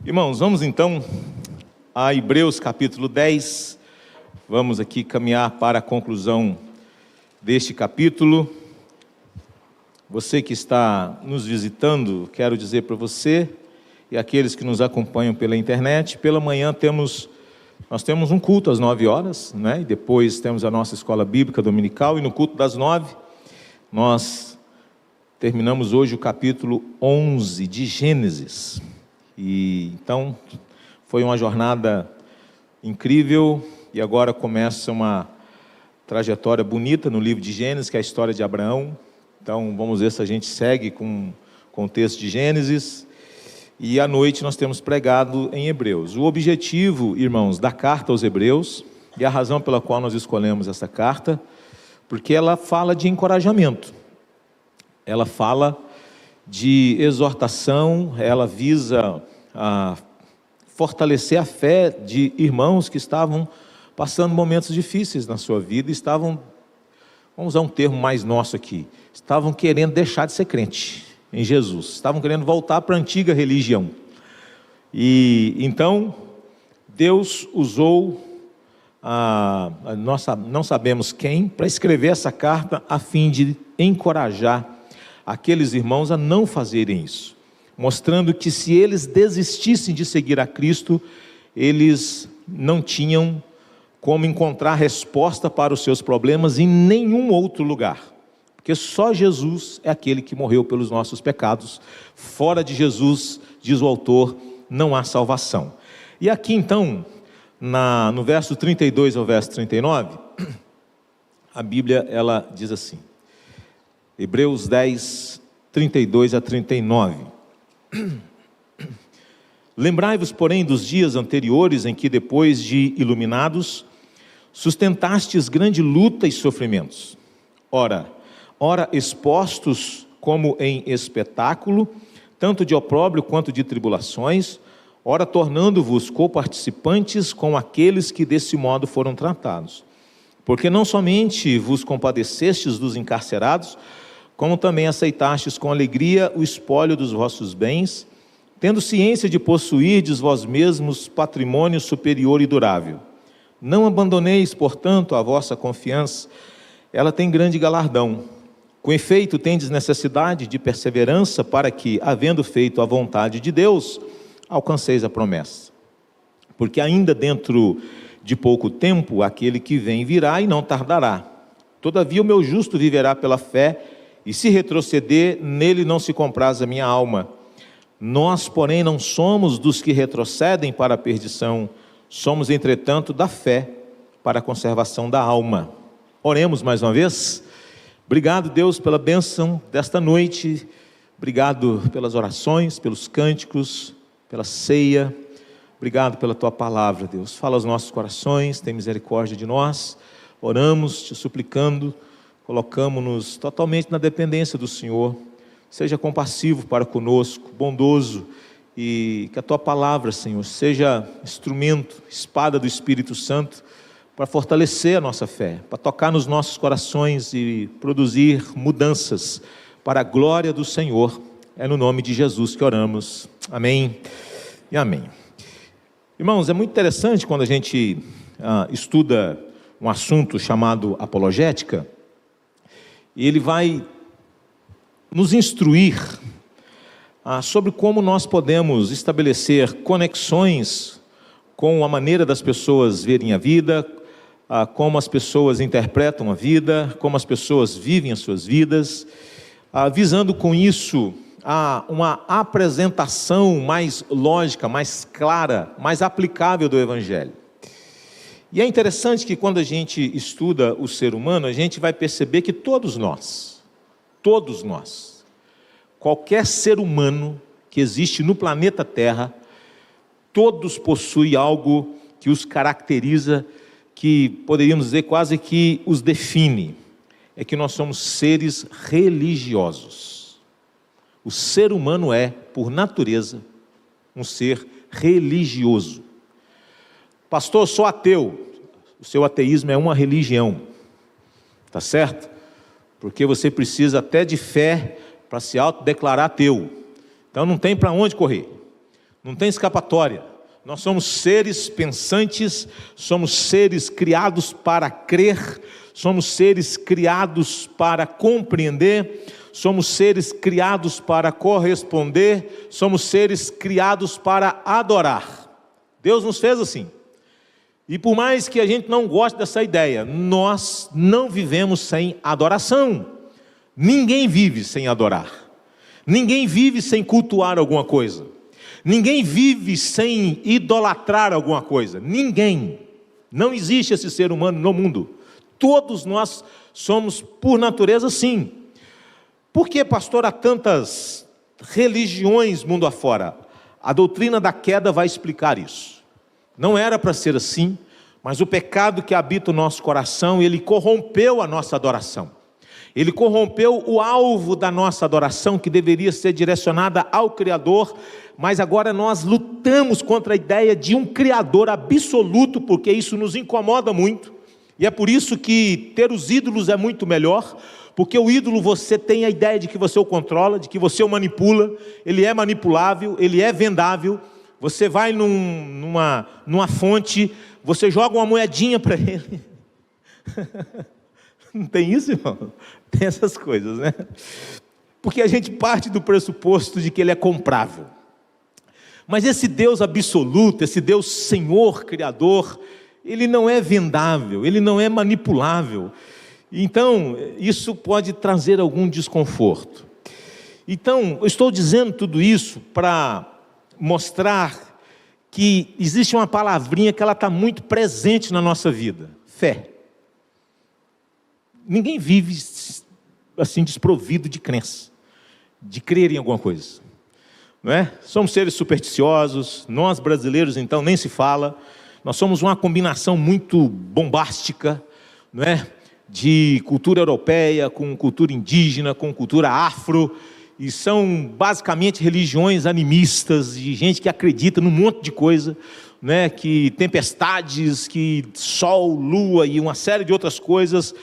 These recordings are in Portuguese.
Irmãos, vamos então a Hebreus capítulo 10, vamos aqui caminhar para a conclusão deste capítulo. Você que está nos visitando, quero dizer para você e aqueles que nos acompanham pela internet, pela manhã nós temos um culto às 9 horas, né? E depois temos a nossa escola bíblica dominical, e no culto das 9, nós terminamos hoje o capítulo 11 de Gênesis. E então foi uma jornada incrível, e agora começa uma trajetória bonita no livro de Gênesis, que é a história de Abraão. Então vamos ver se a gente segue com o texto de Gênesis, e à noite nós temos pregado em Hebreus. O objetivo, irmãos, da carta aos Hebreus, e a razão pela qual nós escolhemos essa carta, porque ela fala de encorajamento, ela fala de exortação, ela visa fortalecer a fé de irmãos que estavam passando momentos difíceis na sua vida, estavam, vamos usar um termo mais nosso aqui, estavam querendo deixar de ser crente em Jesus, estavam querendo voltar para a antiga religião. E então Deus usou nós não sabemos quem, para escrever essa carta a fim de encorajar aqueles irmãos a não fazerem isso, mostrando que se eles desistissem de seguir a Cristo, eles não tinham como encontrar resposta para os seus problemas em nenhum outro lugar, porque só Jesus é aquele que morreu pelos nossos pecados. Fora de Jesus, diz o autor, não há salvação. E aqui então, no verso 32 ao verso 39, a Bíblia ela diz assim, Hebreus 10, 32 a 39. Lembrai-vos, porém, dos dias anteriores em que, depois de iluminados, sustentastes grande luta e sofrimentos. Ora expostos como em espetáculo, tanto de opróbrio quanto de tribulações, ora tornando-vos coparticipantes com aqueles que desse modo foram tratados. Porque não somente vos compadecestes dos encarcerados, como também aceitastes com alegria o espólio dos vossos bens, tendo ciência de possuirdes vós mesmos patrimônio superior e durável. Não abandoneis, portanto, a vossa confiança, ela tem grande galardão. Com efeito, tendes necessidade de perseverança, para que, havendo feito a vontade de Deus, alcanceis a promessa. Porque ainda dentro de pouco tempo, aquele que vem virá e não tardará. Todavia o meu justo viverá pela fé, e se retroceder, nele não se compraz a minha alma. Nós, porém, não somos dos que retrocedem para a perdição, somos, entretanto, da fé para a conservação da alma. Oremos mais uma vez. Obrigado, Deus, pela bênção desta noite. Obrigado pelas orações, pelos cânticos, pela ceia. Obrigado pela Tua palavra, Deus. Fala aos nossos corações, tem misericórdia de nós. Oramos, Te suplicando, colocamos-nos totalmente na dependência do Senhor. Seja compassivo para conosco, bondoso, e que a Tua palavra, Senhor, seja instrumento, espada do Espírito Santo, para fortalecer a nossa fé, para tocar nos nossos corações e produzir mudanças para a glória do Senhor. É no nome de Jesus que oramos. Amém e amém. Irmãos, é muito interessante quando a gente estuda um assunto chamado apologética, e ele vai nos instruir sobre como nós podemos estabelecer conexões com a maneira das pessoas verem a vida, como as pessoas interpretam a vida, como as pessoas vivem as suas vidas, visando com isso uma apresentação mais lógica, mais clara, mais aplicável do Evangelho. E é interessante que quando a gente estuda o ser humano, a gente vai perceber que todos nós, qualquer ser humano que existe no planeta Terra, todos possuem algo que os caracteriza, que poderíamos dizer quase que os define. É que nós somos seres religiosos. O ser humano é, por natureza, um ser religioso. Pastor, eu sou ateu. O seu ateísmo é uma religião, tá certo? Porque você precisa até de fé para se autodeclarar ateu. Então não tem para onde correr. não tem escapatória. Nós somos seres pensantes, somos seres criados para crer, somos seres criados para compreender, somos seres criados para corresponder, somos seres criados para adorar. Deus nos fez assim. E por mais que a gente não goste dessa ideia, nós não vivemos sem adoração. Ninguém vive sem adorar. Ninguém vive sem cultuar alguma coisa. Ninguém vive sem idolatrar alguma coisa. Ninguém. Não existe esse ser humano no mundo. Todos nós somos, por natureza, sim. Por que, pastor, há tantas religiões mundo afora? A doutrina da queda vai explicar isso. Não era para ser assim, mas o pecado que habita o nosso coração, ele corrompeu a nossa adoração. Ele corrompeu o alvo da nossa adoração, que deveria ser direcionada ao Criador, mas agora nós lutamos contra a ideia de um Criador absoluto, porque isso nos incomoda muito, e é por isso que ter os ídolos é muito melhor, porque o ídolo você tem a ideia de que você o controla, de que você o manipula, ele é manipulável, ele é vendável. Você vai numa fonte, você joga uma moedinha para ele. Não tem isso, irmão? Tem essas coisas, né? Porque a gente parte do pressuposto de que ele é comprável. Mas esse Deus absoluto, esse Deus Senhor, Criador, ele não é vendável, ele não é manipulável. Então, isso pode trazer algum desconforto. Então, eu estou dizendo tudo isso para mostrar que existe uma palavrinha que ela está muito presente na nossa vida: fé. Ninguém vive assim desprovido de crença, de crer em alguma coisa, não é? Somos seres supersticiosos, nós brasileiros então nem se fala, nós somos uma combinação muito bombástica, não é? De cultura europeia com cultura indígena, com cultura afro, e são basicamente religiões animistas, de gente que acredita num monte de coisa, né? Que tempestades, que sol, lua e uma série de outras coisas,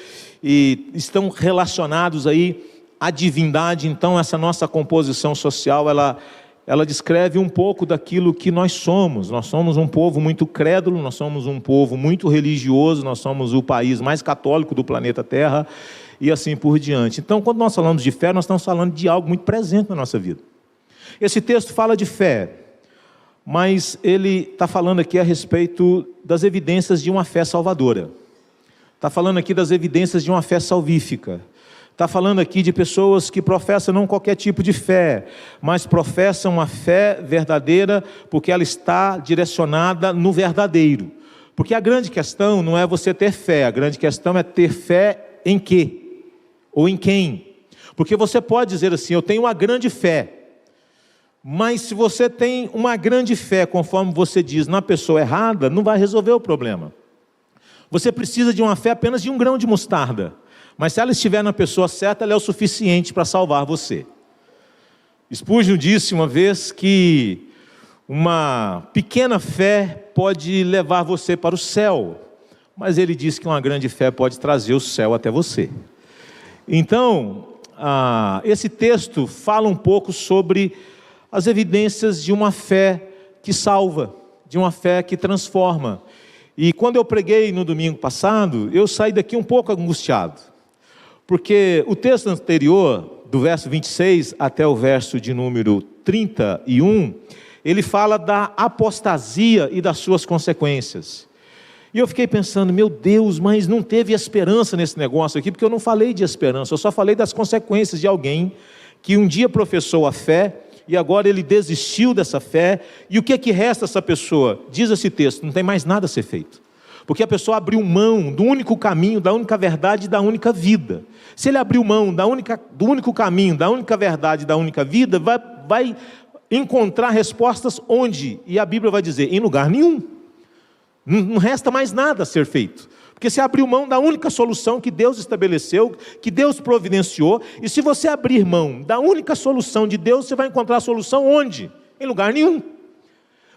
e estão relacionados aí à divindade. Então essa nossa composição social, ela descreve um pouco daquilo que nós somos. Nós somos um povo muito crédulo, nós somos um povo muito religioso, nós somos o país mais católico do planeta Terra, e assim por diante. Então, quando nós falamos de fé, nós estamos falando de algo muito presente na nossa vida. Esse texto fala de fé, mas ele está falando aqui a respeito das evidências de uma fé salvadora. Está falando aqui das evidências de uma fé salvífica. Está falando aqui de pessoas que professam não qualquer tipo de fé, mas professam uma fé verdadeira, porque ela está direcionada no verdadeiro. Porque a grande questão não é você ter fé, a grande questão é ter fé em quê? Ou em quem? Porque você pode dizer assim: eu tenho uma grande fé. Mas se você tem uma grande fé, conforme você diz, na pessoa errada, não vai resolver o problema. Você precisa de uma fé apenas de um grão de mostarda. Mas se ela estiver na pessoa certa, ela é o suficiente para salvar você. Spurgeon disse uma vez que uma pequena fé pode levar você para o céu, mas ele disse que uma grande fé pode trazer o céu até você. Então, esse texto fala um pouco sobre as evidências de uma fé que salva, de uma fé que transforma. E quando eu preguei no domingo passado, eu saí daqui um pouco angustiado, porque o texto anterior, do verso 26 até o verso de número 31, ele fala da apostasia e das suas consequências. E eu fiquei pensando: meu Deus, mas não teve esperança nesse negócio aqui, porque eu não falei de esperança, eu só falei das consequências de alguém que um dia professou a fé, e agora ele desistiu dessa fé. E o que é que resta a essa pessoa? Diz esse texto: não tem mais nada a ser feito, porque a pessoa abriu mão do único caminho, da única verdade e da única vida. Se ele abriu mão do único caminho, da única verdade e da única vida, vai encontrar respostas onde? E a Bíblia vai dizer: em lugar nenhum. Não resta mais nada a ser feito, porque você abriu mão da única solução que Deus estabeleceu, que Deus providenciou. E se você abrir mão da única solução de Deus, você vai encontrar a solução onde? Em lugar nenhum.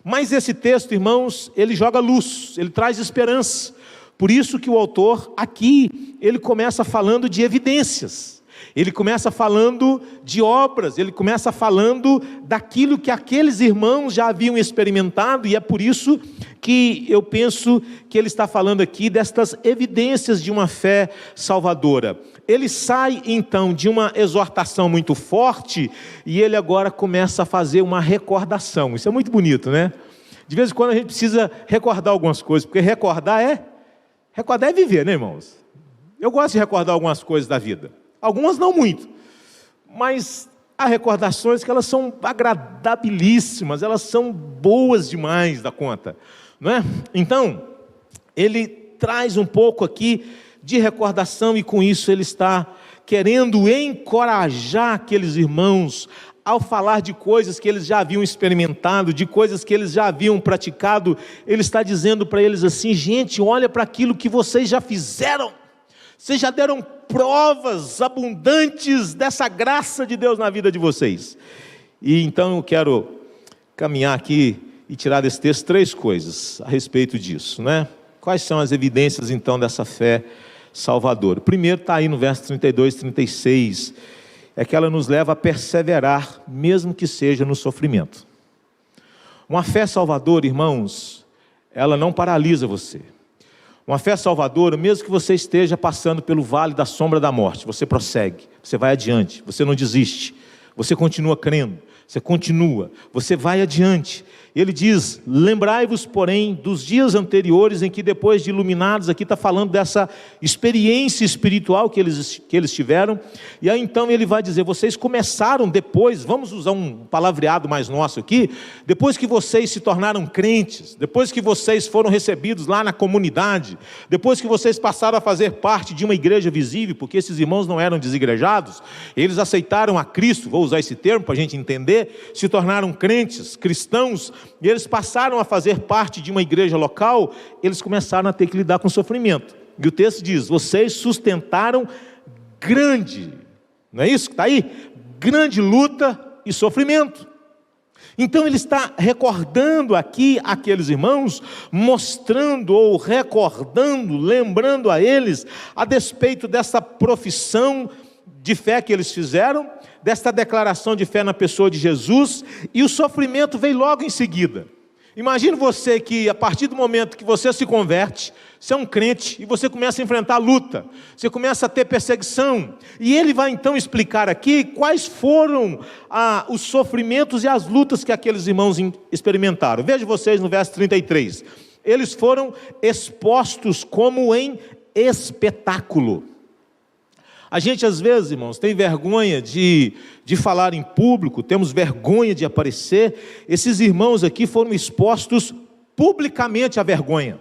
Mas esse texto, irmãos, ele joga luz, ele traz esperança. Por isso que o autor aqui, ele começa falando de evidências. Ele começa falando de obras, ele começa falando daquilo que aqueles irmãos já haviam experimentado, e é por isso que eu penso que ele está falando aqui destas evidências de uma fé salvadora. Ele sai então de uma exortação muito forte, e ele agora começa a fazer uma recordação. Isso é muito bonito, né? De vez em quando a gente precisa recordar algumas coisas, porque recordar é viver, né, irmãos? Eu gosto de recordar algumas coisas da vida. Algumas não muito, mas há recordações que elas são agradabilíssimas, elas são boas demais da conta, não é? Então, ele traz um pouco aqui de recordação, e com isso ele está querendo encorajar aqueles irmãos ao falar de coisas que eles já haviam experimentado, de coisas que eles já haviam praticado. Ele está dizendo para eles assim: gente, olha para aquilo que vocês já fizeram, vocês já deram provas abundantes dessa graça de Deus na vida de vocês. E então eu quero caminhar aqui e tirar desse texto 3 coisas a respeito disso, né? Quais são as evidências então dessa fé salvadora? Primeiro está aí no verso 32, 36, é que ela nos leva a perseverar, mesmo que seja no sofrimento. Uma fé salvadora, irmãos, ela não paralisa você. Uma fé salvadora, mesmo que você esteja passando pelo vale da sombra da morte, você prossegue, você vai adiante, você não desiste, você continua crendo, você vai adiante. Ele diz: lembrai-vos, porém, dos dias anteriores em que, depois de iluminados, aqui está falando dessa experiência espiritual que eles tiveram, e aí então ele vai dizer: vocês começaram depois, vamos usar um palavreado mais nosso aqui, depois que vocês se tornaram crentes, depois que vocês foram recebidos lá na comunidade, depois que vocês passaram a fazer parte de uma igreja visível, porque esses irmãos não eram desigrejados, eles aceitaram a Cristo, vou usar esse termo para a gente entender, se tornaram crentes, cristãos, e eles passaram a fazer parte de uma igreja local, eles começaram a ter que lidar com sofrimento. E o texto diz: vocês sustentaram grande, não é isso que está aí? Grande luta e sofrimento. Então ele está recordando aqui aqueles irmãos, mostrando ou recordando, lembrando a eles, a despeito dessa profissão de fé que eles fizeram, desta declaração de fé na pessoa de Jesus, e o sofrimento veio logo em seguida. Imagine você que a partir do momento que você se converte, você é um crente e você começa a enfrentar luta, você começa a ter perseguição, e ele vai então explicar aqui quais foram os sofrimentos e as lutas que aqueles irmãos experimentaram. Vejam vocês no verso 33, eles foram expostos como em espetáculo. A gente às vezes, irmãos, tem vergonha de falar em público, temos vergonha de aparecer. Esses irmãos aqui foram expostos publicamente à vergonha,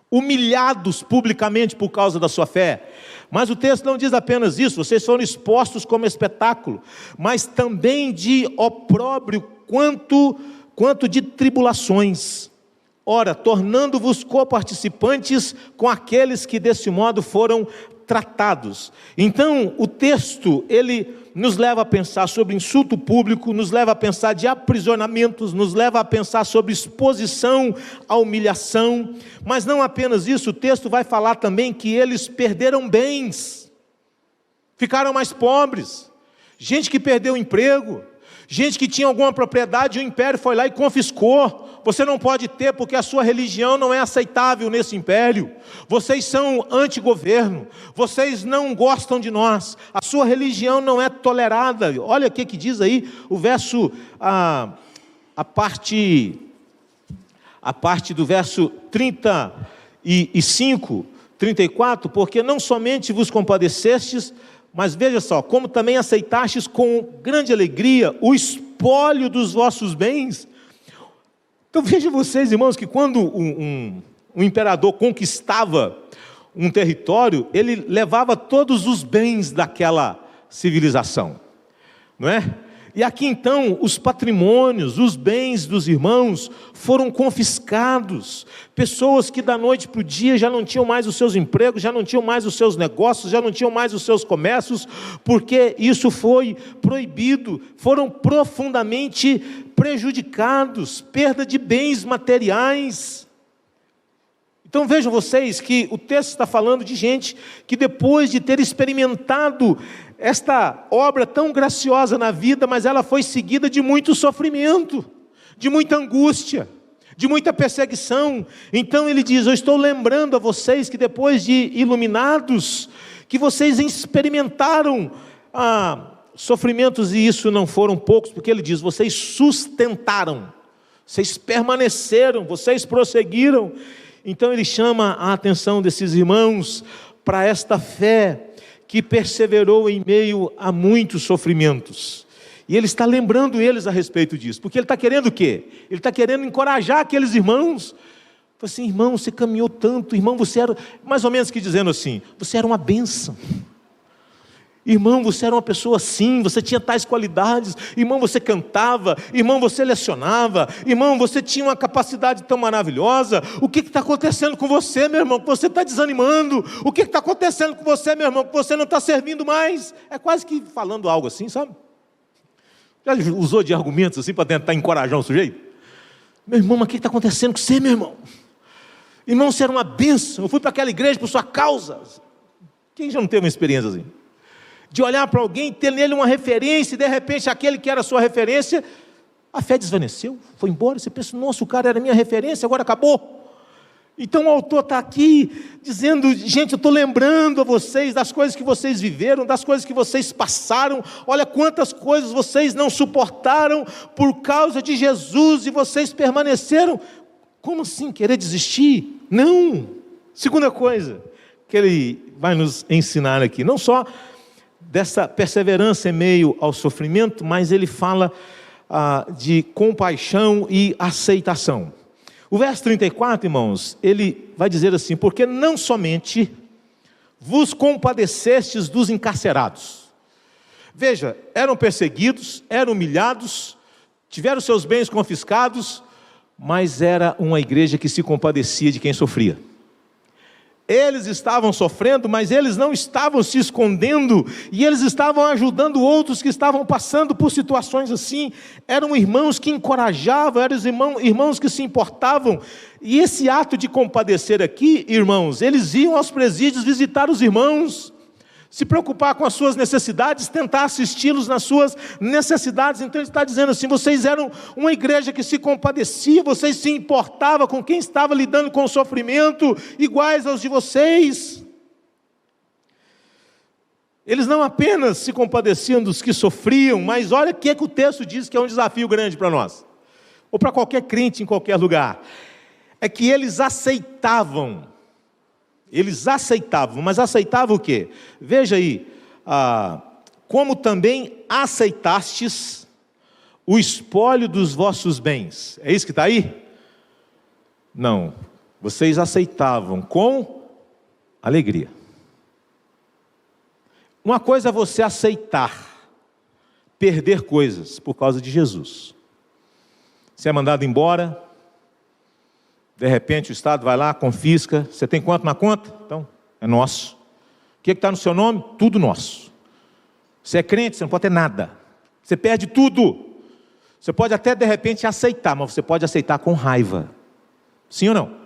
humilhados publicamente por causa da sua fé. Mas o texto não diz apenas isso: vocês foram expostos como espetáculo, mas também de opróbrio quanto de tribulações. Ora, tornando-vos coparticipantes com aqueles que desse modo foram tratados. Então o texto, ele nos leva a pensar sobre insulto público, nos leva a pensar de aprisionamentos, nos leva a pensar sobre exposição à humilhação. Mas não apenas isso, o texto vai falar também que eles perderam bens, ficaram mais pobres. Gente que perdeu o emprego, gente que tinha alguma propriedade, o império foi lá e confiscou. Você não pode ter porque a sua religião não é aceitável nesse império. Vocês são antigoverno, vocês não gostam de nós, a sua religião não é tolerada. Olha o que diz aí o verso, a parte do verso 35, 34, porque não somente vos compadecestes, mas veja só, como também aceitastes com grande alegria o espólio dos vossos bens. Então vejam vocês, irmãos, que quando um imperador conquistava um território, ele levava todos os bens daquela civilização, não é? E aqui então, os patrimônios, os bens dos irmãos foram confiscados. Pessoas que da noite para o dia já não tinham mais os seus empregos, já não tinham mais os seus negócios, já não tinham mais os seus comércios, porque isso foi proibido, foram profundamente prejudicados, perda de bens materiais. Então vejam vocês que o texto está falando de gente que depois de ter experimentado esta obra tão graciosa na vida, mas ela foi seguida de muito sofrimento, de muita angústia, de muita perseguição. Então ele diz: eu estou lembrando a vocês que depois de iluminados, que vocês experimentaram sofrimentos, e isso não foram poucos, porque ele diz: vocês sustentaram, vocês permaneceram, vocês prosseguiram. Então ele chama a atenção desses irmãos para esta fé que perseverou em meio a muitos sofrimentos. E ele está lembrando eles a respeito disso, porque ele está querendo o quê? Ele está querendo encorajar aqueles irmãos. Fala assim: irmão, você caminhou tanto, irmão, você era, mais ou menos que dizendo assim, você era uma bênção. Irmão, você era uma pessoa assim, você tinha tais qualidades. Irmão, você cantava. Irmão, você lecionava. Irmão, você tinha uma capacidade tão maravilhosa. O que está acontecendo com você, meu irmão, que você está desanimando? O que está acontecendo com você, meu irmão, que você não está servindo mais? É quase que falando algo assim, sabe? Já usou de argumentos assim para tentar encorajar um sujeito? Meu irmão, mas o que está acontecendo com você, meu irmão? Irmão, você era uma bênção. Eu fui para aquela igreja por sua causa. Quem já não teve uma experiência assim? De olhar para alguém, ter nele uma referência, e de repente aquele que era a sua referência, a fé desvaneceu, foi embora. Você pensa: nossa, o cara era minha referência, agora acabou. Então o autor está aqui dizendo: gente, eu estou lembrando a vocês das coisas que vocês viveram, das coisas que vocês passaram. Olha quantas coisas vocês não suportaram por causa de Jesus, e vocês permaneceram. Como assim, querer desistir? Não. Segunda coisa que ele vai nos ensinar aqui, não só dessa perseverança em meio ao sofrimento, mas ele fala de compaixão e aceitação. O verso 34, irmãos, ele vai dizer assim: porque não somente vos compadecestes dos encarcerados. Veja, eram perseguidos, eram humilhados, tiveram seus bens confiscados, mas era uma igreja que se compadecia de quem sofria. Eles estavam sofrendo, mas eles não estavam se escondendo, e eles estavam ajudando outros que estavam passando por situações assim. Eram irmãos que encorajavam, eram irmãos que se importavam. E esse ato de compadecer aqui, irmãos, eles iam aos presídios visitar os irmãos, se preocupar com as suas necessidades, tentar assisti-los nas suas necessidades. Então ele está dizendo assim: vocês eram uma igreja que se compadecia, vocês se importavam com quem estava lidando com o sofrimento, iguais aos de vocês. Eles não apenas se compadeciam dos que sofriam, mas olha o que o texto diz que é um desafio grande para nós, ou para qualquer crente em qualquer lugar, é que eles aceitavam. Eles aceitavam, mas aceitavam o quê? Veja aí, como também aceitastes o espólio dos vossos bens. É isso que está aí? Não, vocês aceitavam com alegria. Uma coisa é você aceitar perder coisas por causa de Jesus. Você é mandado embora, de repente o Estado vai lá, confisca. Você tem quanto na conta? Então, é nosso. O que está no seu nome? Tudo nosso. Você é crente, você não pode ter nada. Você perde tudo. Você pode até de repente aceitar, mas você pode aceitar com raiva. Sim ou não?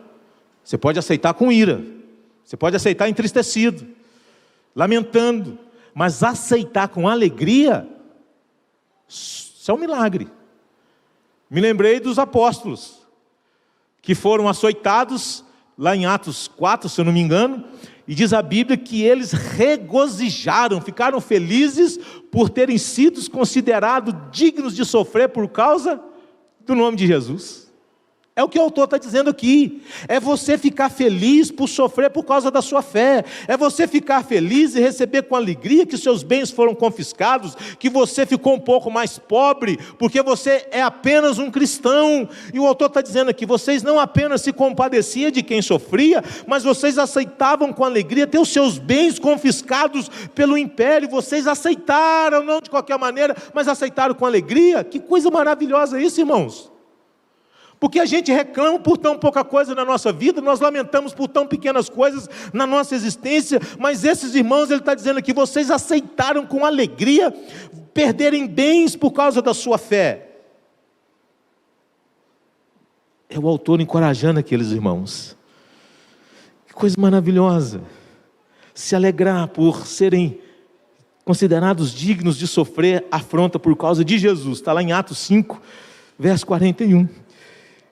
Você pode aceitar com ira. Você pode aceitar entristecido, lamentando. Mas aceitar com alegria, isso é um milagre. Me lembrei dos apóstolos, que foram açoitados, lá em Atos 4, se eu não me engano, e diz a Bíblia que eles regozijaram, ficaram felizes por terem sido considerados dignos de sofrer por causa do nome de Jesus. É o que o autor está dizendo aqui. É você ficar feliz por sofrer por causa da sua fé. É você ficar feliz e receber com alegria que seus bens foram confiscados, que você ficou um pouco mais pobre, porque você é apenas um cristão. E o autor está dizendo aqui: vocês não apenas se compadeciam de quem sofria, mas vocês aceitavam com alegria ter os seus bens confiscados pelo império. Vocês aceitaram, não de qualquer maneira, mas aceitaram com alegria. Que coisa maravilhosa isso, irmãos. Porque a gente reclama por tão pouca coisa na nossa vida, nós lamentamos por tão pequenas coisas na nossa existência, mas esses irmãos, ele está dizendo aqui, vocês aceitaram com alegria perderem bens por causa da sua fé. É o autor encorajando aqueles irmãos. coisa maravilhosa! Se alegrar por serem considerados dignos de sofrer afronta por causa de Jesus. Está lá em Atos 5, verso 41.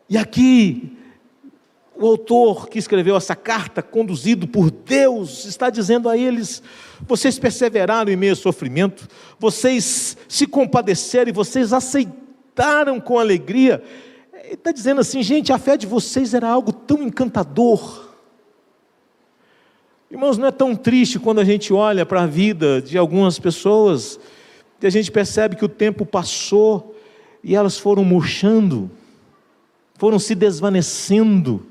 E aqui, o autor que escreveu essa carta, conduzido por Deus, está dizendo a eles: vocês perseveraram em meio ao sofrimento, vocês se compadeceram e vocês aceitaram com alegria. Ele está dizendo assim: gente, a fé de vocês era algo tão encantador. Irmãos, não é tão triste quando a gente olha para a vida de algumas pessoas, que a gente percebe que o tempo passou e elas foram murchando, foram se desvanecendo,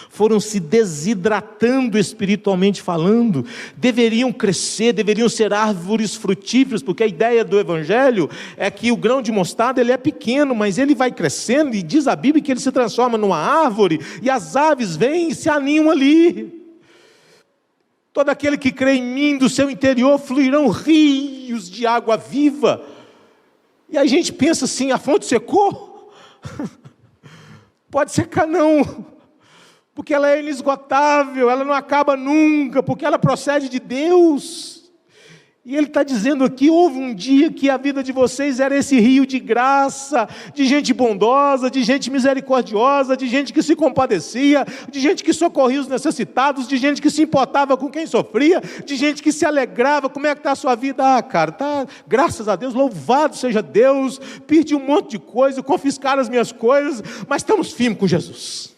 foram se desidratando espiritualmente falando. Deveriam crescer, deveriam ser árvores frutíferas, porque a ideia do Evangelho é que o grão de mostarda ele é pequeno, mas ele vai crescendo, e diz a Bíblia que ele se transforma numa árvore, e as aves vêm e se aninham ali. Todo aquele que crê em mim, do seu interior fluirão rios de água viva. E a gente pensa assim: a fonte secou? Pode secar não, porque ela é inesgotável, ela não acaba nunca, porque ela procede de Deus. E ele está dizendo aqui: houve um dia que a vida de vocês era esse rio de graça, de gente bondosa, de gente misericordiosa, de gente que se compadecia, de gente que socorria os necessitados, de gente que se importava com quem sofria, de gente que se alegrava. Como é que está a sua vida? Ah, cara, tá, graças a Deus, louvado seja Deus, perdi um monte de coisa, confiscaram as minhas coisas, mas estamos firmes com Jesus.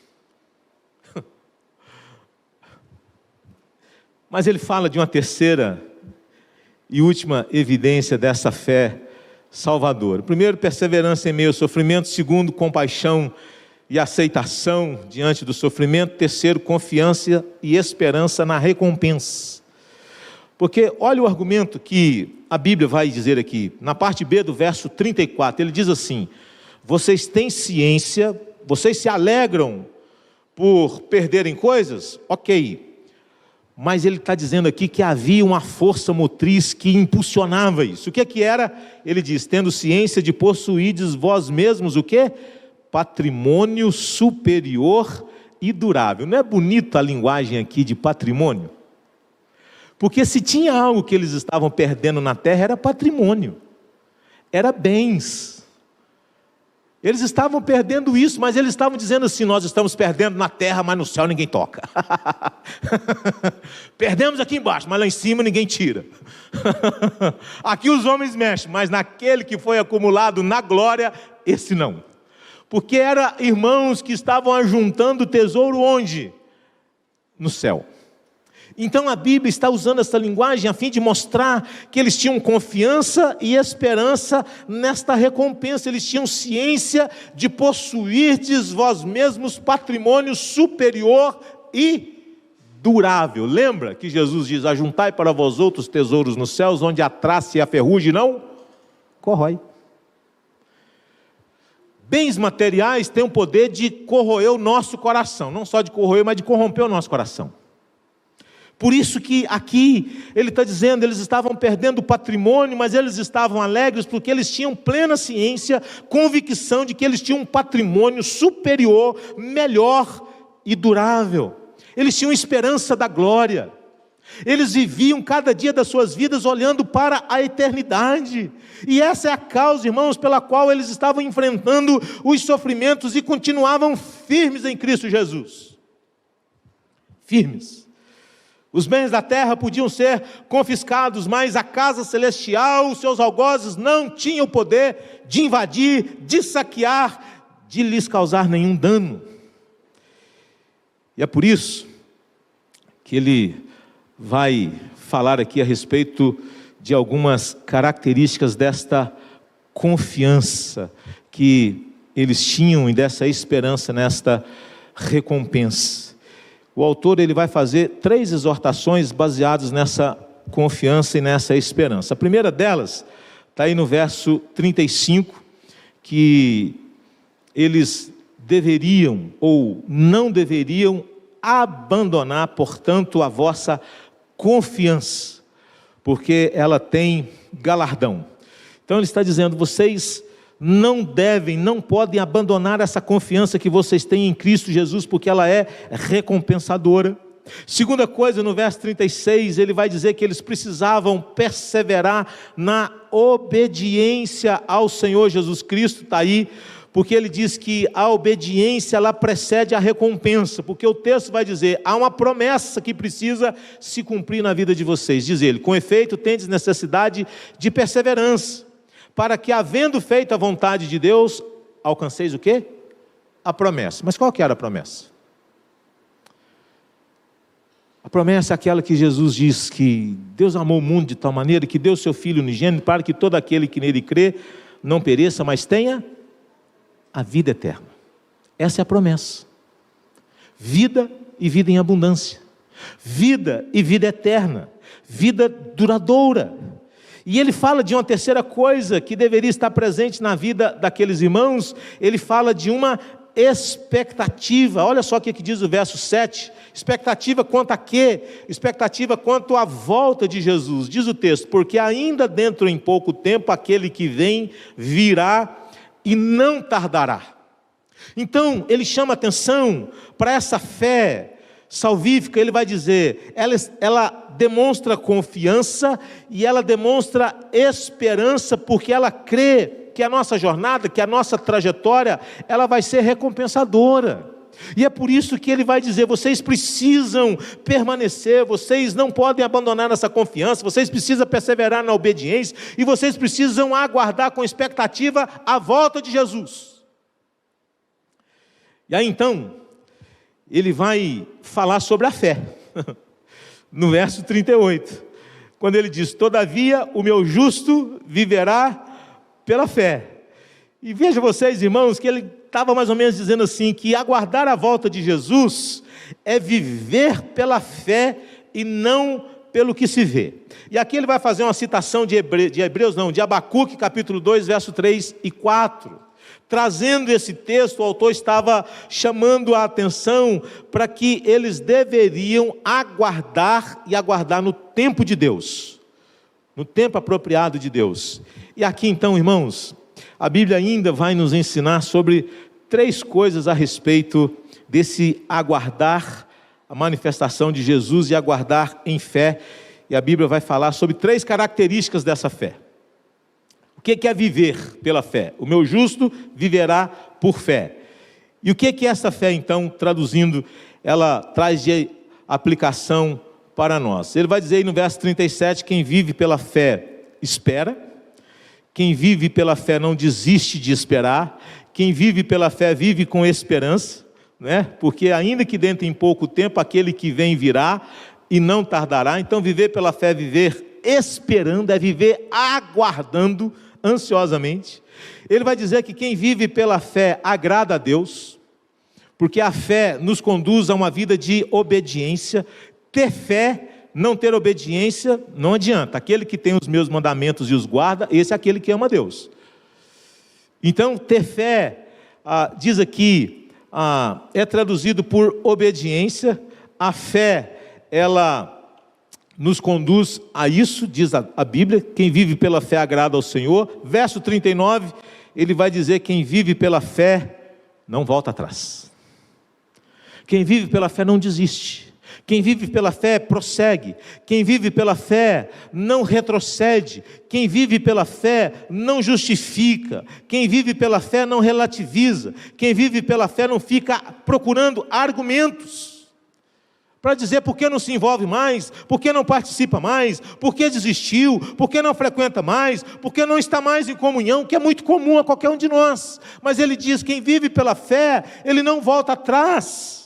Mas ele fala de uma terceira e última evidência dessa fé salvadora. Primeiro, perseverança em meio ao sofrimento. Segundo, compaixão e aceitação diante do sofrimento. Terceiro, confiança e esperança na recompensa. Porque olha o argumento que a Bíblia vai dizer aqui, na parte B do verso 34, ele diz assim: vocês têm ciência, vocês se alegram por perderem coisas? Ok. Mas ele está dizendo aqui que havia uma força motriz que impulsionava isso. O que era? Ele diz: tendo ciência de possuídes vós mesmos o quê? Patrimônio superior e durável. Não é bonita a linguagem aqui de patrimônio? Porque se tinha algo que eles estavam perdendo na terra, era patrimônio, era bens. Eles estavam perdendo isso, mas eles estavam dizendo assim: nós estamos perdendo na terra, mas no céu ninguém toca. Perdemos aqui embaixo, mas lá em cima ninguém tira. Aqui os homens mexem, mas naquele que foi acumulado na glória, esse não. Porque eram irmãos que estavam ajuntando tesouro onde? No céu. Então a Bíblia está usando essa linguagem a fim de mostrar que eles tinham confiança e esperança nesta recompensa. Eles tinham ciência de possuirdes vós mesmos patrimônio superior e durável. Lembra que Jesus diz: ajuntai para vós outros tesouros nos céus, onde a traça e a ferrugem não corrói. Bens materiais têm o poder de corroer o nosso coração, não só de corroer, mas de corromper o nosso coração. Por isso que aqui ele está dizendo, eles estavam perdendo o patrimônio, mas eles estavam alegres porque eles tinham plena ciência, convicção de que eles tinham um patrimônio superior, melhor e durável. Eles tinham esperança da glória. Eles viviam cada dia das suas vidas olhando para a eternidade. E essa é a causa, irmãos, pela qual eles estavam enfrentando os sofrimentos e continuavam firmes em Cristo Jesus. Firmes. Os bens da terra podiam ser confiscados, mas a casa celestial, os seus algozes não tinham o poder de invadir, de saquear, de lhes causar nenhum dano. E é por isso que ele vai falar aqui a respeito de algumas características desta confiança que eles tinham e dessa esperança nesta recompensa. O autor ele vai fazer 3 exortações baseadas nessa confiança e nessa esperança. A primeira delas está aí no verso 35, que eles deveriam ou não deveriam abandonar, portanto, a vossa confiança, porque ela tem galardão. Então ele está dizendo: vocês não devem, não podem abandonar essa confiança que vocês têm em Cristo Jesus, porque ela é recompensadora. Segunda coisa, no verso 36, ele vai dizer que eles precisavam perseverar na obediência ao Senhor Jesus Cristo. Está aí, porque ele diz que a obediência, ela precede a recompensa, porque o texto vai dizer, há uma promessa que precisa se cumprir na vida de vocês. Diz ele, com efeito, tendes necessidade de perseverança, para que, havendo feito a vontade de Deus, alcanceis o quê? A promessa. Mas qual que era a promessa? A promessa é aquela que Jesus diz que Deus amou o mundo de tal maneira que deu seu Filho unigênito para que todo aquele que nele crê não pereça, mas tenha a vida eterna. Essa é a promessa. Vida e vida em abundância. Vida e vida eterna. Vida duradoura. E ele fala de uma terceira coisa que deveria estar presente na vida daqueles irmãos. Ele fala de uma expectativa. Olha só o que diz o verso 7. Expectativa quanto a quê? Expectativa quanto à volta de Jesus. Diz o texto, porque ainda dentro em pouco tempo aquele que vem virá e não tardará. Então ele chama atenção para essa fé salvífica. Ele vai dizer, ela demonstra confiança e ela demonstra esperança, porque ela crê que a nossa jornada, que a nossa trajetória, ela vai ser recompensadora. E é por isso que ele vai dizer, vocês precisam permanecer, vocês não podem abandonar essa confiança, vocês precisam perseverar na obediência, e vocês precisam aguardar com expectativa a volta de Jesus. E aí então, ele vai falar sobre a fé, no verso 38, quando ele diz, todavia o meu justo viverá pela fé. E veja vocês, irmãos, que ele estava mais ou menos dizendo assim, que aguardar a volta de Jesus é viver pela fé e não pelo que se vê. E aqui ele vai fazer uma citação de Abacuque, capítulo 2, verso 3 e 4. Trazendo esse texto, o autor estava chamando a atenção para que eles deveriam aguardar e aguardar no tempo de Deus, no tempo apropriado de Deus. E aqui então, irmãos, a Bíblia ainda vai nos ensinar sobre 3 coisas a respeito desse aguardar a manifestação de Jesus e aguardar em fé. E a Bíblia vai falar sobre 3 características dessa fé. O que é viver pela fé? O meu justo viverá por fé. E o que é essa fé, então, traduzindo, ela traz de aplicação para nós? Ele vai dizer aí no verso 37, quem vive pela fé espera. Quem vive pela fé não desiste de esperar. Quem vive pela fé vive com esperança, né? Porque ainda que dentro em pouco tempo aquele que vem virá e não tardará. Então viver pela fé é viver esperando, é viver aguardando ansiosamente. Ele vai dizer que quem vive pela fé agrada a Deus, porque a fé nos conduz a uma vida de obediência. Ter fé, não ter obediência, não adianta. Aquele que tem os meus mandamentos e os guarda, esse é aquele que ama a Deus. Então, ter fé, diz aqui, é traduzido por obediência. A fé, ela nos conduz a isso, diz a Bíblia, quem vive pela fé agrada ao Senhor. Verso 39, ele vai dizer, quem vive pela fé não volta atrás. Quem vive pela fé não desiste. Quem vive pela fé prossegue. Quem vive pela fé não retrocede. Quem vive pela fé não justifica. Quem vive pela fé não relativiza. Quem vive pela fé não fica procurando argumentos para dizer por que não se envolve mais, por que não participa mais, por que desistiu, por que não frequenta mais, por que não está mais em comunhão, que é muito comum a qualquer um de nós. Mas ele diz, quem vive pela fé, ele não volta atrás.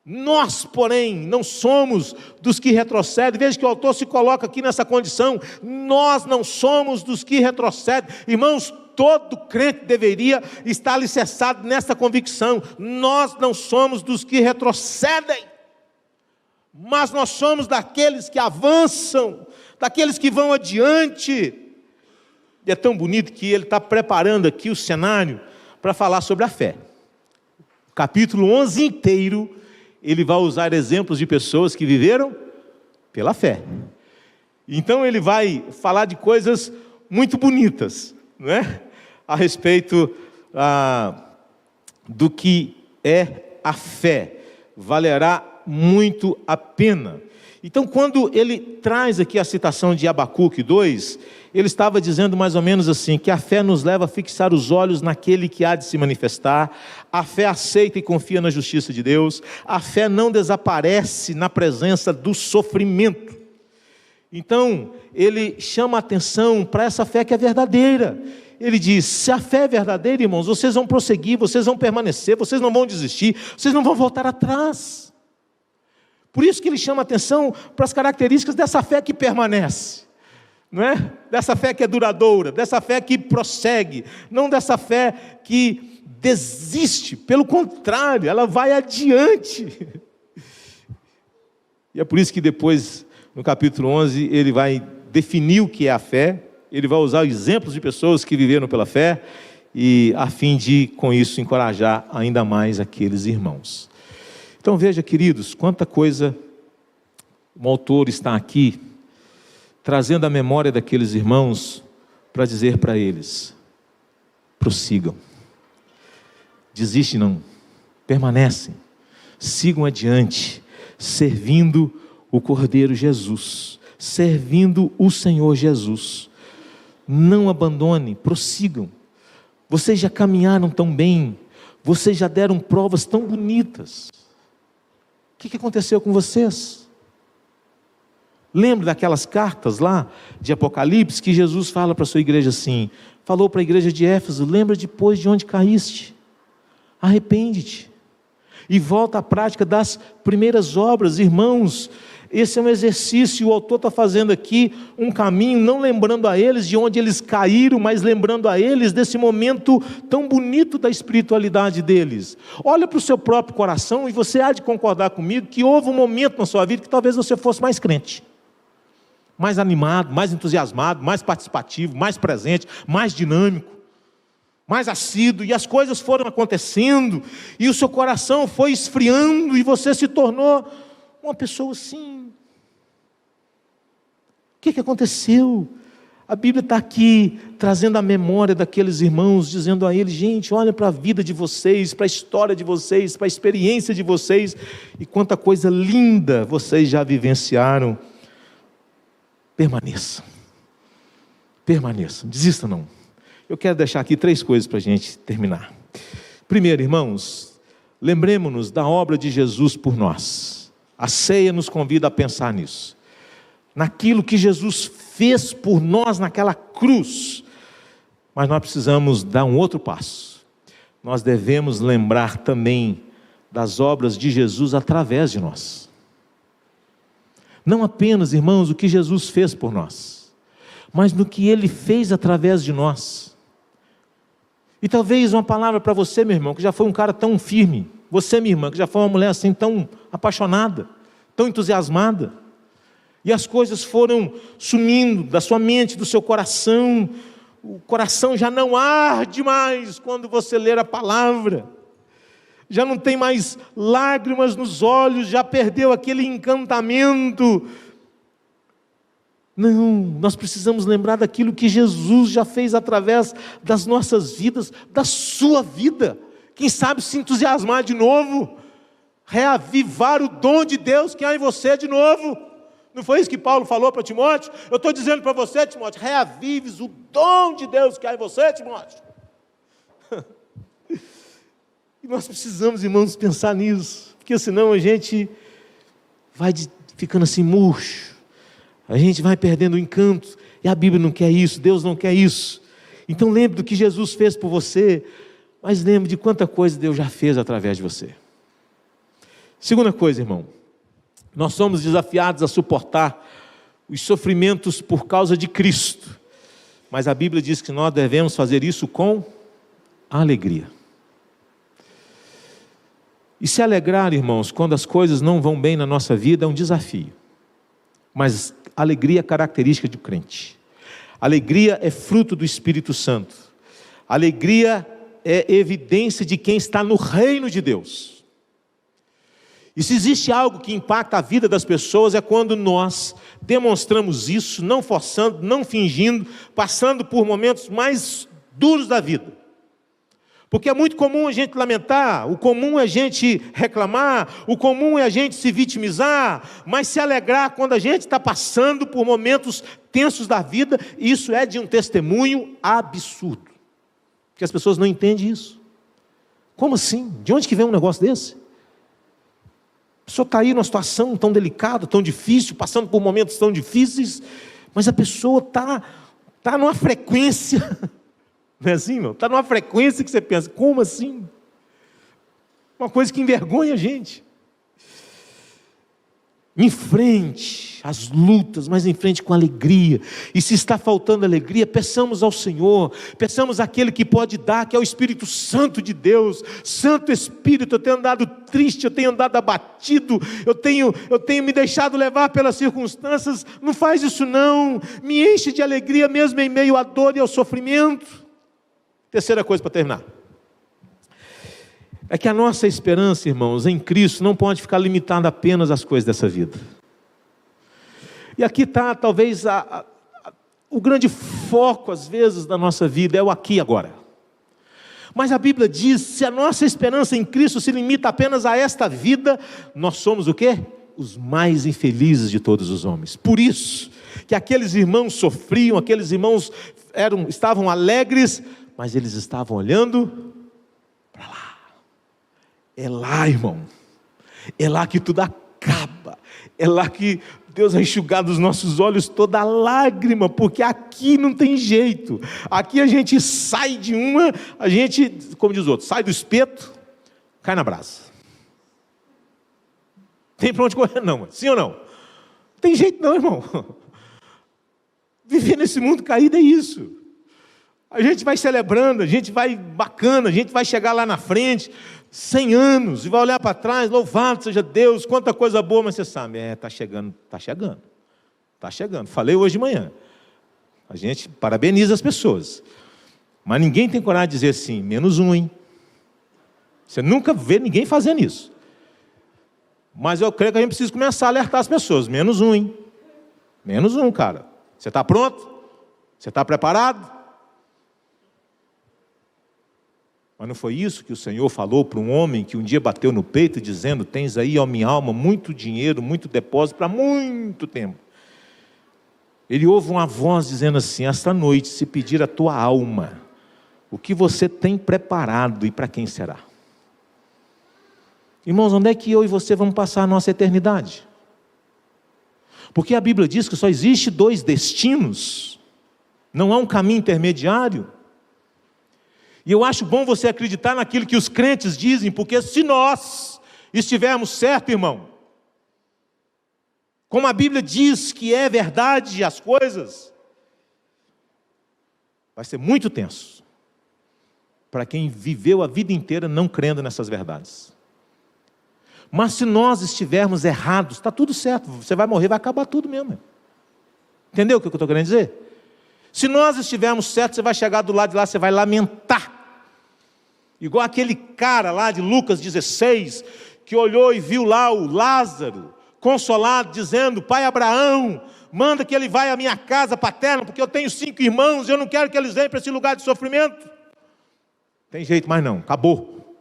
Nós, porém, não somos dos que retrocedem. Veja que o autor se coloca aqui nessa condição. Nós não somos dos que retrocedem. Irmãos, todo crente deveria estar alicerçado nessa convicção. Nós não somos dos que retrocedem, mas nós somos daqueles que avançam, daqueles que vão adiante. E é tão bonito que ele está preparando aqui o cenário para falar sobre a fé. O capítulo 11 inteiro, ele vai usar exemplos de pessoas que viveram pela fé. Então ele vai falar de coisas muito bonitas, não é? A respeito do que é a fé. Valerá muito a pena. Então, quando ele traz aqui a citação de Abacuque 2, ele estava dizendo mais ou menos assim, que a fé nos leva a fixar os olhos naquele que há de se manifestar, a fé aceita e confia na justiça de Deus, a fé não desaparece na presença do sofrimento. Então, ele chama a atenção para essa fé que é verdadeira. Ele diz, se a fé é verdadeira, irmãos, vocês vão prosseguir, vocês vão permanecer, vocês não vão desistir, vocês não vão voltar atrás. Por isso que ele chama a atenção para as características dessa fé que permanece, não é? Dessa fé que é duradoura, dessa fé que prossegue, não dessa fé que desiste, pelo contrário, ela vai adiante. E é por isso que depois, no capítulo 11, ele vai definir o que é a fé, ele vai usar exemplos de pessoas que viveram pela fé, e a fim de, com isso, encorajar ainda mais aqueles irmãos. Então veja, queridos, quanta coisa o autor está aqui, trazendo a memória daqueles irmãos, para dizer para eles, prossigam, desistem não, permanecem, sigam adiante, servindo o Cordeiro Jesus, servindo o Senhor Jesus, não abandone, prossigam, vocês já caminharam tão bem, vocês já deram provas tão bonitas. O que aconteceu com vocês? Lembra daquelas cartas lá de Apocalipse que Jesus fala para a sua igreja assim, falou para a igreja de Éfeso, lembra depois de onde caíste, arrepende-te e volta à prática das primeiras obras. Irmãos, esse é um exercício, o autor está fazendo aqui um caminho, não lembrando a eles de onde eles caíram, mas lembrando a eles desse momento tão bonito da espiritualidade deles. Olha para o seu próprio coração e você há de concordar comigo que houve um momento na sua vida que talvez você fosse mais crente, mais animado, mais entusiasmado, mais participativo, mais presente, mais dinâmico, mais assíduo, e as coisas foram acontecendo, e o seu coração foi esfriando, e você se tornou uma pessoa assim. O que aconteceu? A Bíblia está aqui, trazendo a memória daqueles irmãos, dizendo a eles, gente, olha para a vida de vocês, para a história de vocês, para a experiência de vocês, e quanta coisa linda vocês já vivenciaram. Permaneçam, desista não. Eu quero deixar aqui 3 coisas para a gente terminar. Primeiro, irmãos, lembremos-nos da obra de Jesus por nós. A ceia nos convida a pensar nisso, naquilo que Jesus fez por nós naquela cruz. Mas nós precisamos dar um outro passo. Nós devemos lembrar também das obras de Jesus através de nós. Não apenas, irmãos, o que Jesus fez por nós, mas no que Ele fez através de nós. E talvez uma palavra para você, meu irmão, que já foi um cara tão firme, você, minha irmã, que já foi uma mulher assim tão apaixonada, tão entusiasmada, e as coisas foram sumindo da sua mente, do seu coração, o coração já não arde mais quando você ler a palavra, já não tem mais lágrimas nos olhos, já perdeu aquele encantamento. Não, nós precisamos lembrar daquilo que Jesus já fez através das nossas vidas, da sua vida. Quem sabe se entusiasmar de novo, reavivar o dom de Deus que há em você de novo. Não foi isso que Paulo falou para Timóteo? Eu estou dizendo para você, Timóteo, reavives o dom de Deus que há em você, Timóteo. E nós precisamos, irmãos, pensar nisso, porque senão a gente vai ficando assim murcho, a gente vai perdendo o encanto, e a Bíblia não quer isso, Deus não quer isso. Então lembre do que Jesus fez por você, mas lembre de quanta coisa Deus já fez através de você. Segunda coisa, irmão, nós somos desafiados a suportar os sofrimentos por causa de Cristo, mas a Bíblia diz que nós devemos fazer isso com alegria. E se alegrar, irmãos, quando as coisas não vão bem na nossa vida é um desafio, mas alegria é característica do crente. Alegria é fruto do Espírito Santo. Alegria é evidência de quem está no reino de Deus. E se existe algo que impacta a vida das pessoas é quando nós demonstramos isso, não forçando, não fingindo, passando por momentos mais duros da vida. Porque é muito comum a gente lamentar, o comum é a gente reclamar, o comum é a gente se vitimizar, mas se alegrar quando a gente está passando por momentos tensos da vida, isso é de um testemunho absurdo. Porque as pessoas não entendem isso. Como assim? De onde que vem um negócio desse? A pessoa está aí numa situação tão delicada, tão difícil, passando por momentos tão difíceis, mas a pessoa está numa frequência, não é assim, não? Está numa frequência que você pensa, como assim? Uma coisa que envergonha a gente. Enfrente as lutas, mas enfrente com alegria. E se está faltando alegria, peçamos ao Senhor, peçamos àquele que pode dar, que é o Espírito Santo de Deus. Santo Espírito, eu tenho andado triste, eu tenho andado abatido, eu tenho me deixado levar pelas circunstâncias. Não faz isso não, me enche de alegria mesmo em meio à dor e ao sofrimento. Terceira coisa para terminar, é que a nossa esperança, irmãos, em Cristo não pode ficar limitada apenas às coisas dessa vida. E aqui está talvez o grande foco às vezes da nossa vida, é o aqui e agora. Mas a Bíblia diz, se a nossa esperança em Cristo se limita apenas a esta vida, nós somos o quê? Os mais infelizes de todos os homens. Por isso que aqueles irmãos sofriam, aqueles irmãos estavam alegres, mas eles estavam olhando para lá. É lá, irmão, é lá que tudo acaba, é lá que Deus vai enxugar dos nossos olhos toda a lágrima, porque aqui não tem jeito, aqui a gente sai de uma, a gente, como diz o outro, sai do espeto, cai na brasa. Tem para onde correr não, sim ou não? Não tem jeito não, irmão. Viver nesse mundo caído é isso. A gente vai celebrando, a gente vai bacana, a gente vai chegar lá na frente, 100 anos, e vai olhar para trás, louvado seja Deus, quanta coisa boa, mas você sabe, está chegando. Falei hoje de manhã, a gente parabeniza as pessoas, mas ninguém tem coragem de dizer assim, menos um, hein? Você nunca vê ninguém fazendo isso, mas eu creio que a gente precisa começar a alertar as pessoas, menos um, hein? Menos um, cara, você está pronto? Você está preparado? Mas não foi isso que o Senhor falou para um homem que um dia bateu no peito dizendo, tens aí, ó minha alma, muito dinheiro, muito depósito para muito tempo. Ele ouve uma voz dizendo assim, esta noite se pedir a tua alma, o que você tem preparado e para quem será? Irmãos, onde é que eu e você vamos passar a nossa eternidade? Porque a Bíblia diz que só existe 2 destinos, não há um caminho intermediário. E eu acho bom você acreditar naquilo que os crentes dizem, porque se nós estivermos certos, irmão, como a Bíblia diz que é verdade as coisas, vai ser muito tenso para quem viveu a vida inteira não crendo nessas verdades. Mas se nós estivermos errados, está tudo certo, você vai morrer, vai acabar tudo mesmo. Entendeu o que eu estou querendo dizer? Se nós estivermos certos, você vai chegar do lado de lá, você vai lamentar. Igual aquele cara lá de Lucas 16, que olhou e viu lá o Lázaro, consolado, dizendo, pai Abraão, manda que ele vá à minha casa paterna, porque eu tenho 5 irmãos, e eu não quero que eles venham para esse lugar de sofrimento. Tem jeito mais não, acabou.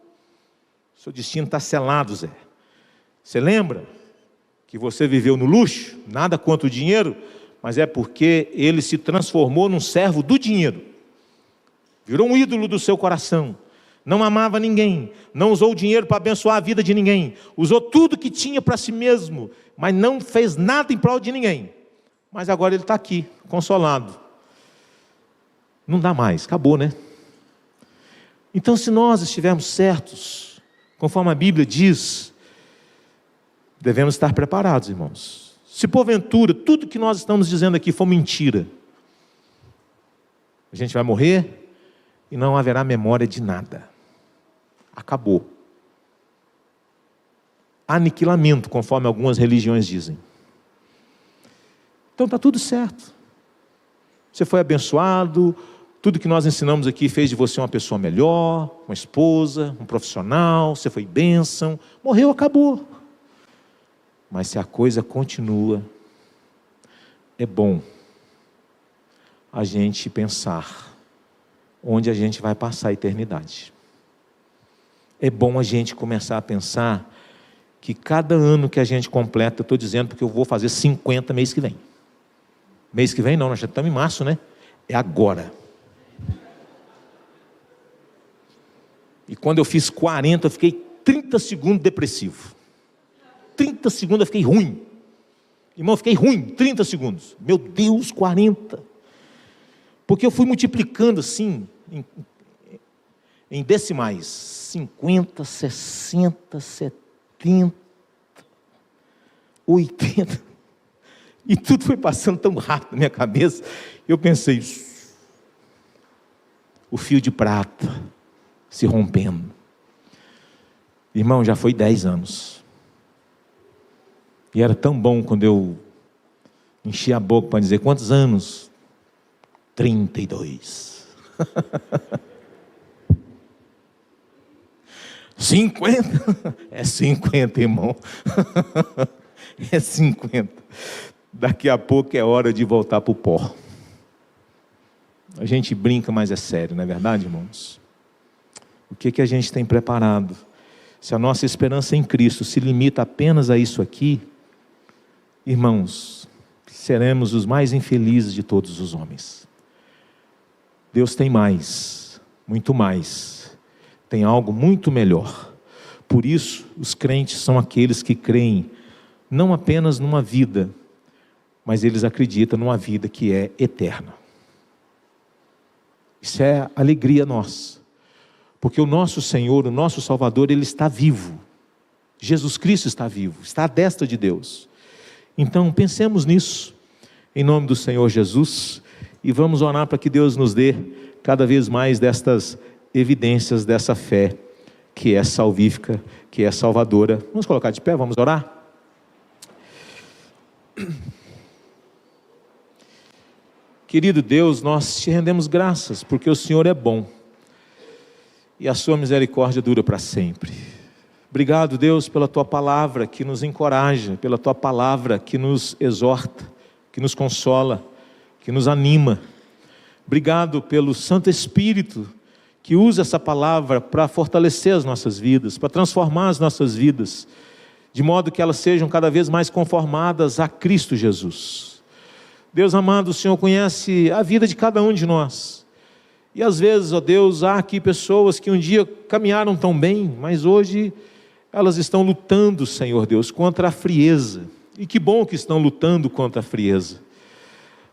Seu destino está selado, Zé. Você lembra que você viveu no luxo? Nada contra o dinheiro, mas é porque ele se transformou num servo do dinheiro. Virou um ídolo do seu coração. Não amava ninguém, não usou o dinheiro para abençoar a vida de ninguém, usou tudo que tinha para si mesmo, mas não fez nada em prol de ninguém. Mas agora ele está aqui, consolado. Não dá mais, acabou, né? Então, se nós estivermos certos, conforme a Bíblia diz, devemos estar preparados, irmãos. Se porventura tudo que nós estamos dizendo aqui for mentira, a gente vai morrer e não haverá memória de nada. Acabou. Aniquilamento, conforme algumas religiões dizem. Então está tudo certo. Você foi abençoado, tudo que nós ensinamos aqui fez de você uma pessoa melhor, uma esposa, um profissional, você foi bênção, morreu, acabou. Mas se a coisa continua, é bom a gente pensar onde a gente vai passar a eternidade. é bom a gente começar a pensar que cada ano que a gente completa, eu estou dizendo porque eu vou fazer 50 mês que vem. Mês que vem não, nós já estamos em março, né? É agora. E quando eu fiz 40, eu fiquei 30 segundos depressivo. 30 segundos eu fiquei ruim. Irmão, eu fiquei ruim, 30 segundos. Meu Deus, 40. Porque eu fui multiplicando assim, em decimais. 50, 60, 70, 80. E tudo foi passando tão rápido na minha cabeça. Eu pensei, o fio de prata se rompendo. Irmão, já foi 10 anos. E era tão bom quando eu enchi a boca para dizer, quantos anos? 32. 50? É 50, irmão. É 50. Daqui a pouco é hora de voltar para o pó. A gente brinca, mas é sério, não é verdade, irmãos? O que a gente tem preparado? Se a nossa esperança em Cristo se limita apenas a isso aqui, irmãos, seremos os mais infelizes de todos os homens. Deus tem mais, muito mais. Tem algo muito melhor. Por isso, os crentes são aqueles que creem não apenas numa vida, mas eles acreditam numa vida que é eterna. Isso é alegria nossa. Porque o nosso Senhor, o nosso Salvador, Ele está vivo. Jesus Cristo está vivo, está à destra de Deus. Então, pensemos nisso, em nome do Senhor Jesus, e vamos orar para que Deus nos dê cada vez mais destas evidências dessa fé, que é salvífica, que é salvadora. Vamos colocar de pé, vamos orar? Querido Deus, nós te rendemos graças, porque o Senhor é bom, e a sua misericórdia dura para sempre. Obrigado, Deus, pela tua palavra que nos encoraja, pela tua palavra que nos exorta, que nos consola, que nos anima. Obrigado pelo Santo Espírito que usa essa palavra para fortalecer as nossas vidas, para transformar as nossas vidas, de modo que elas sejam cada vez mais conformadas a Cristo Jesus. Deus amado, o Senhor conhece a vida de cada um de nós. E às vezes, ó Deus, há aqui pessoas que um dia caminharam tão bem, mas hoje elas estão lutando, Senhor Deus, contra a frieza. E que bom que estão lutando contra a frieza.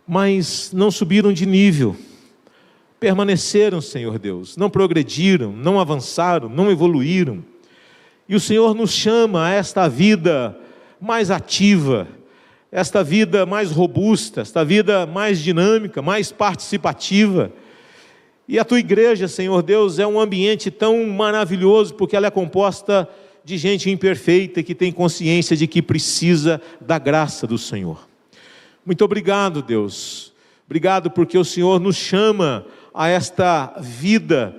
Mas não subiram de nível, permaneceram, Senhor Deus, não progrediram, não avançaram, não evoluíram. E o Senhor nos chama a esta vida mais ativa, esta vida mais robusta, esta vida mais dinâmica, mais participativa. E a tua igreja, Senhor Deus, é um ambiente tão maravilhoso, porque ela é composta de gente imperfeita, que tem consciência de que precisa da graça do Senhor. Muito obrigado, Deus. Obrigado porque o Senhor nos chama a esta vida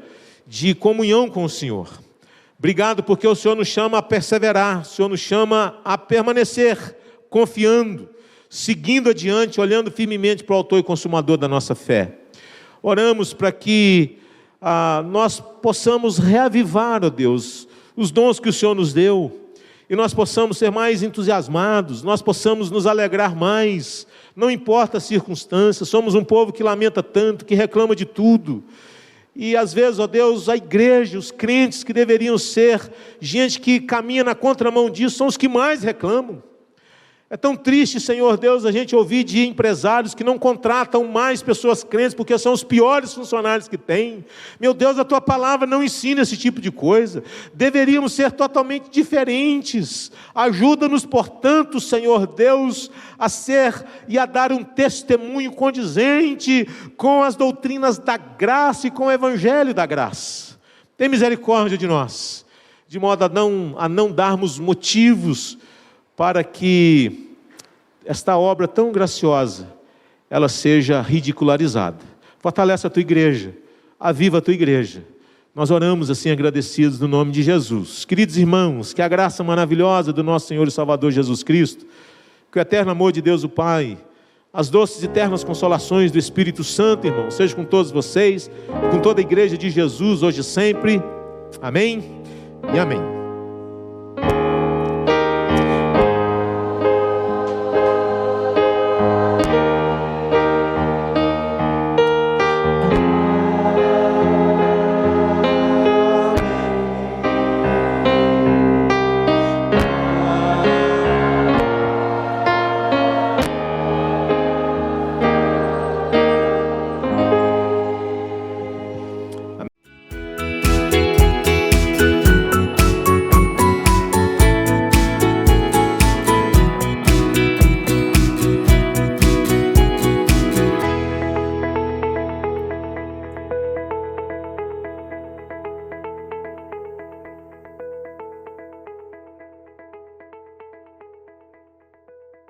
de comunhão com o Senhor. Obrigado porque o Senhor nos chama a perseverar, o Senhor nos chama a permanecer, confiando, seguindo adiante, olhando firmemente para o autor e consumador da nossa fé. Oramos para que nós possamos reavivar, ó Deus, os dons que o Senhor nos deu, e nós possamos ser mais entusiasmados, nós possamos nos alegrar mais, não importa as circunstâncias. Somos um povo que lamenta tanto, que reclama de tudo, e às vezes, ó Deus, a igreja, os crentes que deveriam ser gente que caminha na contramão disso, são os que mais reclamam. É tão triste, Senhor Deus, a gente ouvir de empresários que não contratam mais pessoas crentes, porque são os piores funcionários que tem. Meu Deus, a tua palavra não ensina esse tipo de coisa. Deveríamos ser totalmente diferentes. Ajuda-nos, portanto, Senhor Deus, a ser e a dar um testemunho condizente com as doutrinas da graça e com o evangelho da graça. Tem misericórdia de nós, de modo a não darmos motivos para que esta obra tão graciosa, ela seja ridicularizada. Fortalece a tua igreja, aviva a tua igreja. Nós oramos assim agradecidos no nome de Jesus. Queridos irmãos, que a graça maravilhosa do nosso Senhor e Salvador Jesus Cristo, que o eterno amor de Deus o Pai, as doces e eternas consolações do Espírito Santo, irmãos, seja com todos vocês, com toda a igreja de Jesus, hoje e sempre. Amém? e amém.